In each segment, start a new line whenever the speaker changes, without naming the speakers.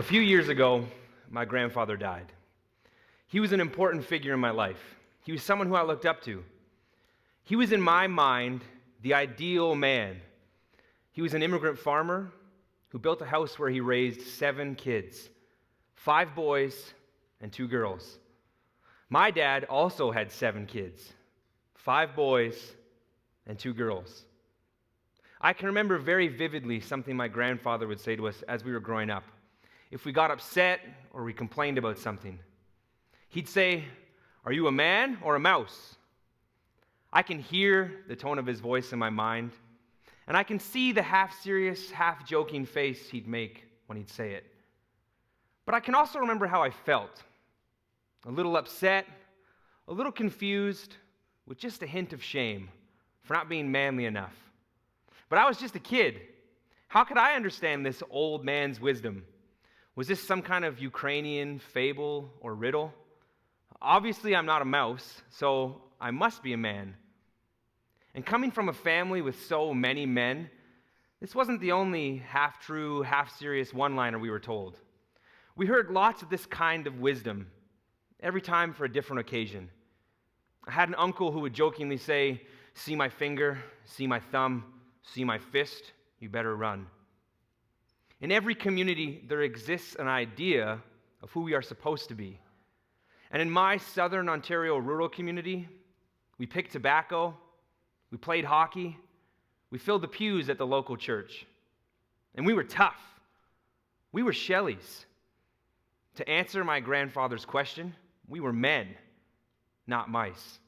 A few years ago, my grandfather died. He was an important figure in my life. He was someone who I looked up to. He was, in my mind, the ideal man. He was an immigrant farmer who built a house where he raised 7 kids, 5 boys and 2 girls. My dad also had 7 kids, 5 boys and 2 girls. I can remember very vividly something my grandfather would say to us as we were growing up. If we got upset or we complained about something, he'd say, "Are you a man or a mouse?" I can hear the tone of his voice in my mind, and I can see the half-serious, half-joking face he'd make when he'd say it. But I can also remember how I felt. A little upset, a little confused, with just a hint of shame for not being manly enough. But I was just a kid. How could I understand this old man's wisdom? Was this some kind of Ukrainian fable or riddle? Obviously, I'm not a mouse, so I must be a man. And coming from a family with so many men, this wasn't the only half-true, half-serious one-liner we were told. We heard lots of this kind of wisdom, every time for a different occasion. I had an uncle who would jokingly say, "See my finger, see my thumb, see my fist, you better run." In every community, there exists an idea of who we are supposed to be. And in my southern Ontario rural community, we picked tobacco, we played hockey, we filled the pews at the local church. And we were tough. We were Shellys. To answer my grandfather's question, we were men, not mice.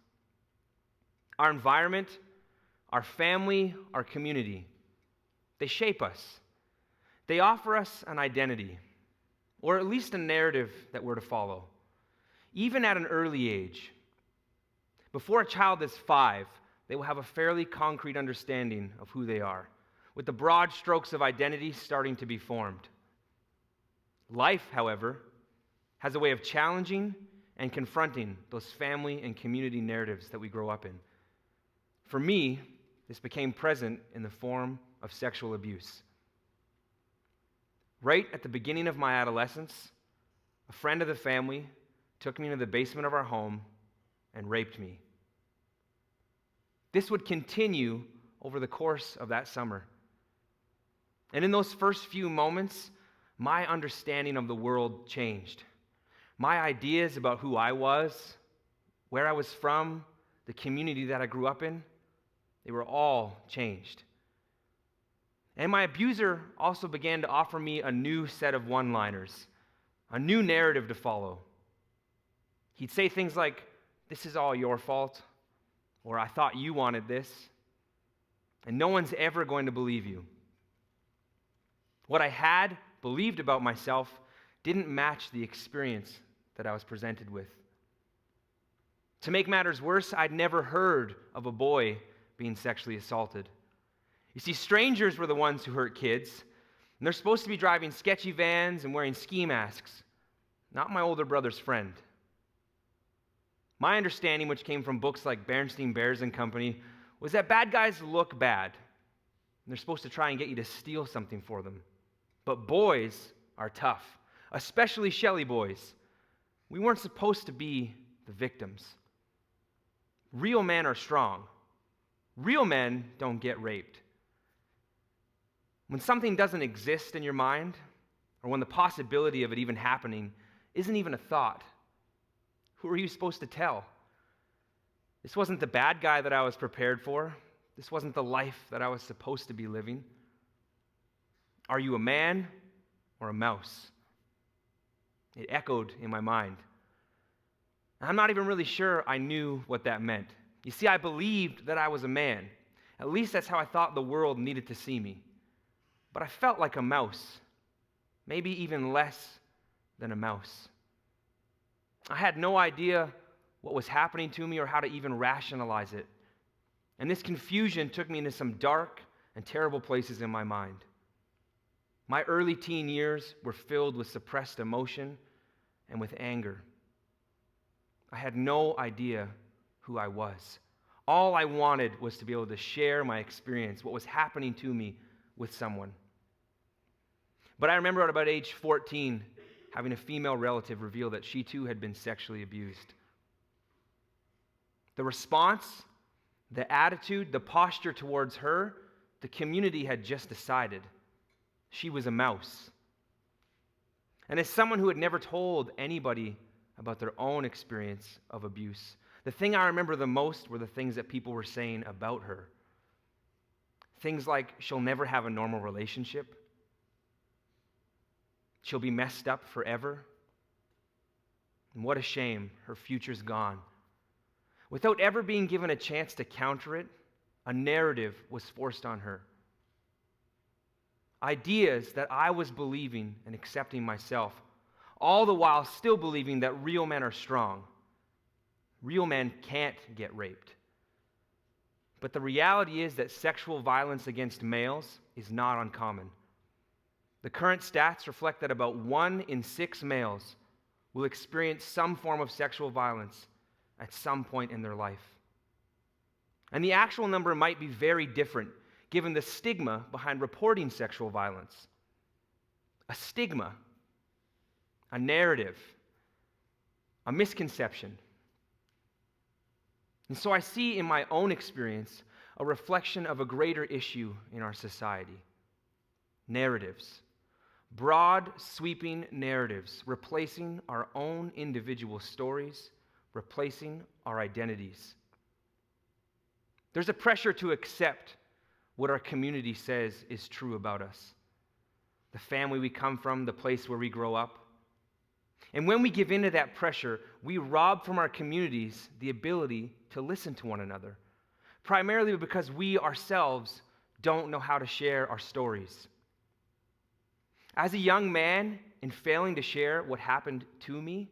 Our environment, our family, our community, they shape us. They offer us an identity, or at least a narrative that we're to follow, even at an early age. Before a child is 5, they will have a fairly concrete understanding of who they are, with the broad strokes of identity starting to be formed. Life, however, has a way of challenging and confronting those family and community narratives that we grow up in. For me, this became present in the form of sexual abuse. Right at the beginning of my adolescence, a friend of the family took me into the basement of our home and raped me. This would continue over the course of that summer. And in those first few moments, my understanding of the world changed. My ideas about who I was, where I was from, the community that I grew up in, they were all changed. And my abuser also began to offer me a new set of one-liners, a new narrative to follow. He'd say things like, "This is all your fault," or "I thought you wanted this," and "No one's ever going to believe you." What I had believed about myself didn't match the experience that I was presented with. To make matters worse, I'd never heard of a boy being sexually assaulted. You see, strangers were the ones who hurt kids, and they're supposed to be driving sketchy vans and wearing ski masks, not my older brother's friend. My understanding, which came from books like Berenstain Bears and Company, was that bad guys look bad, and they're supposed to try and get you to steal something for them. But boys are tough, especially Shelly boys. We weren't supposed to be the victims. Real men are strong. Real men don't get raped. When something doesn't exist in your mind, or when the possibility of it even happening isn't even a thought, who are you supposed to tell? This wasn't the bad guy that I was prepared for. This wasn't the life that I was supposed to be living. Are you a man or a mouse? It echoed in my mind. I'm not even really sure I knew what that meant. You see, I believed that I was a man. At least that's how I thought the world needed to see me. But I felt like a mouse, maybe even less than a mouse. I had no idea what was happening to me or how to even rationalize it. And this confusion took me into some dark and terrible places in my mind. My early teen years were filled with suppressed emotion and with anger. I had no idea who I was. All I wanted was to be able to share my experience, what was happening to me, with someone. But I remember at about age 14 having a female relative reveal that she too had been sexually abused. The response, the attitude, the posture towards her, the community had just decided she was a mouse. And as someone who had never told anybody about their own experience of abuse, the thing I remember the most were the things that people were saying about her. Things like, she'll never have a normal relationship. She'll be messed up forever. And what a shame, her future's gone. Without ever being given a chance to counter it, a narrative was forced on her. Ideas that I was believing and accepting myself, all the while still believing that real men are strong. Real men can't get raped. But the reality is that sexual violence against males is not uncommon. The current stats reflect that about 1 in 6 males will experience some form of sexual violence at some point in their life. And the actual number might be very different given the stigma behind reporting sexual violence. A stigma, a narrative, a misconception. And so I see in my own experience a reflection of a greater issue in our society. Narratives. Broad, sweeping narratives replacing our own individual stories, replacing our identities. There's a pressure to accept what our community says is true about us. The family we come from, the place where we grow up. And when we give in to that pressure, we rob from our communities the ability to listen to one another, primarily because we ourselves don't know how to share our stories. As a young man, in failing to share what happened to me,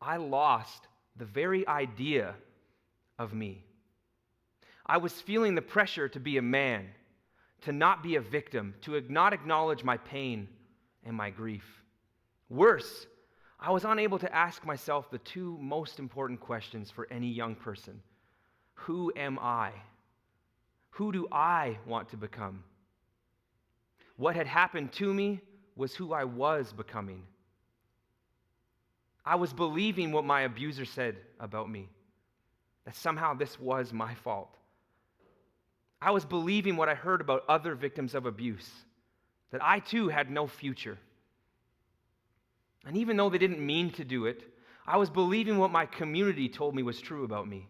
I lost the very idea of me. I was feeling the pressure to be a man, to not be a victim, to not acknowledge my pain and my grief. Worse, I was unable to ask myself the 2 most important questions for any young person. Who am I? Who do I want to become? What had happened to me was who I was becoming. I was believing what my abuser said about me, that somehow this was my fault. I was believing what I heard about other victims of abuse, that I too had no future. And even though they didn't mean to do it, I was believing what my community told me was true about me,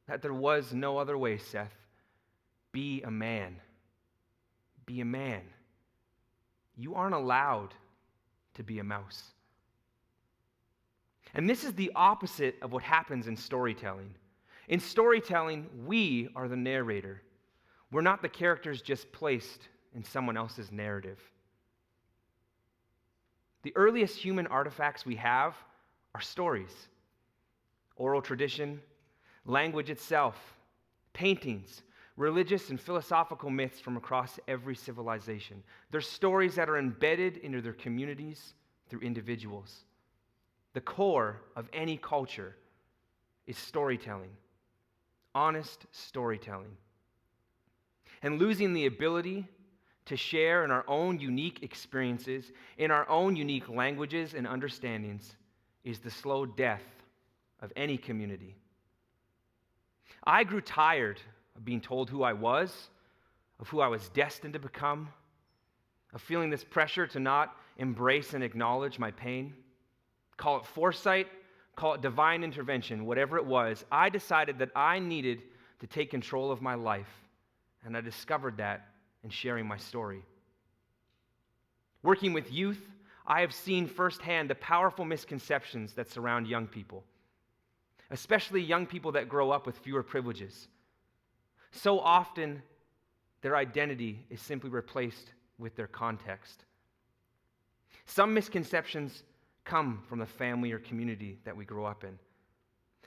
that there was no other way, Seth. Be a man. Be a man. You aren't allowed to be a mouse. And this is the opposite of what happens in storytelling. In storytelling, we are the narrator. We're not the characters just placed in someone else's narrative. The earliest human artifacts we have are stories, oral tradition, language itself, paintings, religious and philosophical myths from across every civilization. They're stories that are embedded into their communities through individuals. The core of any culture is storytelling, honest storytelling. And losing the ability to share in our own unique experiences, in our own unique languages and understandings, is the slow death of any community. I grew tired of being told who I was, of who I was destined to become, of feeling this pressure to not embrace and acknowledge my pain. Call it foresight, call it divine intervention, whatever it was, I decided that I needed to take control of my life, and I discovered that in sharing my story. Working with youth, I have seen firsthand the powerful misconceptions that surround young people, especially young people that grow up with fewer privileges. So often, their identity is simply replaced with their context. Some misconceptions come from the family or community that we grow up in.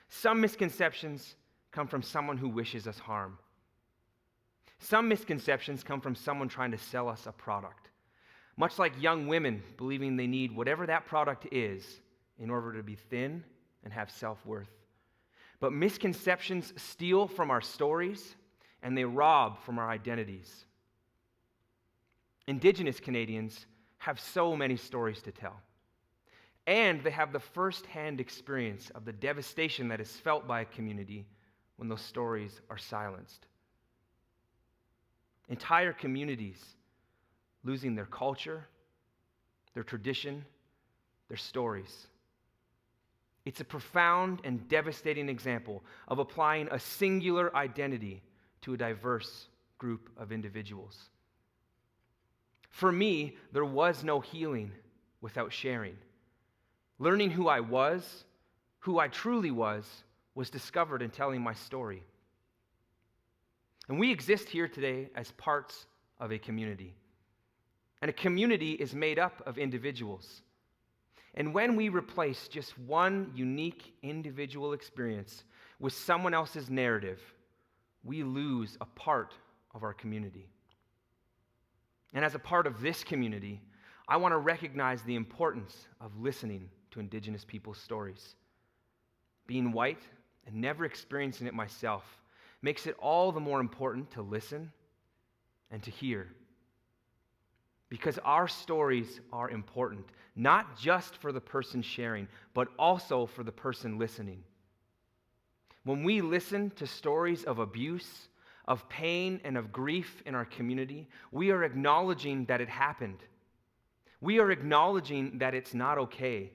Some misconceptions come from someone who wishes us harm. Some misconceptions come from someone trying to sell us a product, much like young women believing they need whatever that product is in order to be thin and have self-worth. But misconceptions steal from our stories and they rob from our identities. Indigenous Canadians have so many stories to tell. And they have the first-hand experience of the devastation that is felt by a community when those stories are silenced. Entire communities losing their culture, their tradition, their stories. It's a profound and devastating example of applying a singular identity to a diverse group of individuals. For me, there was no healing without sharing. Learning who I truly was discovered in telling my story. And we exist here today as parts of a community. And a community is made up of individuals. And when we replace just one unique individual experience with someone else's narrative, we lose a part of our community. And as a part of this community, I want to recognize the importance of listening to Indigenous people's stories. Being white and never experiencing it myself makes it all the more important to listen and to hear. Because our stories are important, not just for the person sharing, but also for the person listening. When we listen to stories of abuse, of pain, and of grief in our community, we are acknowledging that it happened. We are acknowledging that it's not okay.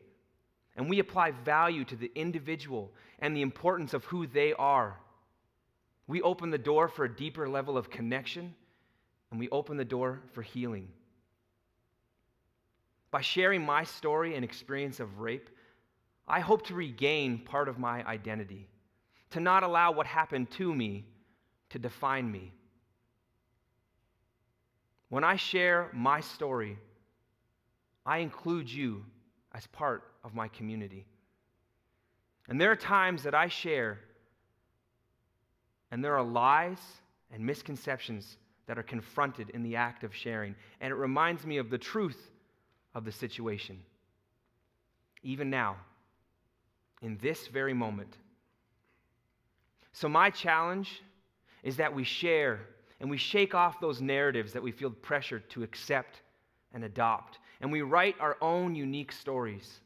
And we apply value to the individual and the importance of who they are. We open the door for a deeper level of connection, and we open the door for healing. By sharing my story and experience of rape, I hope to regain part of my identity, to not allow what happened to me to define me. When I share my story, I include you as part of my community. And there are times that I share, and there are lies and misconceptions that are confronted in the act of sharing, and it reminds me of the truth of the situation. Even now, in this very moment. So my challenge is that we share and we shake off those narratives that we feel pressured to accept and adopt, and we write our own unique stories.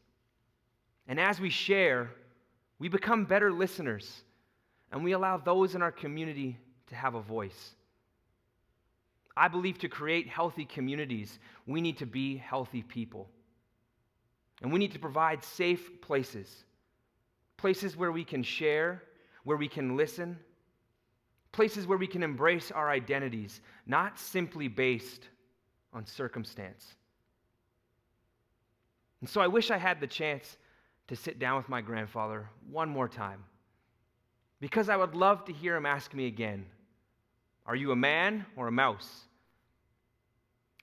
And as we share, we become better listeners, and we allow those in our community to have a voice. I believe to create healthy communities, we need to be healthy people. And we need to provide safe places, places where we can share, where we can listen, places where we can embrace our identities, not simply based on circumstance. And so I wish I had the chance to sit down with my grandfather one more time, because I would love to hear him ask me again, "Are you a man or a mouse?"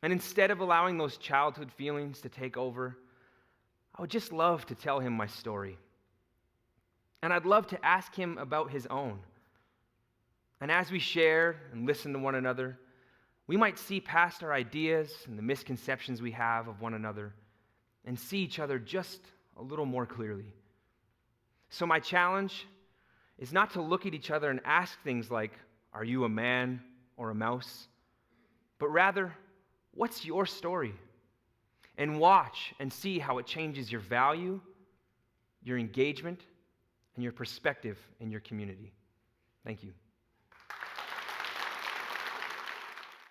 And instead of allowing those childhood feelings to take over, I would just love to tell him my story. And I'd love to ask him about his own. And as we share and listen to one another, we might see past our ideas and the misconceptions we have of one another and see each other just a little more clearly. So my challenge is not to look at each other and ask things like, "Are you a man or a mouse?" But rather, what's your story? And watch and see how it changes your value, your engagement, and your perspective in your community. Thank you.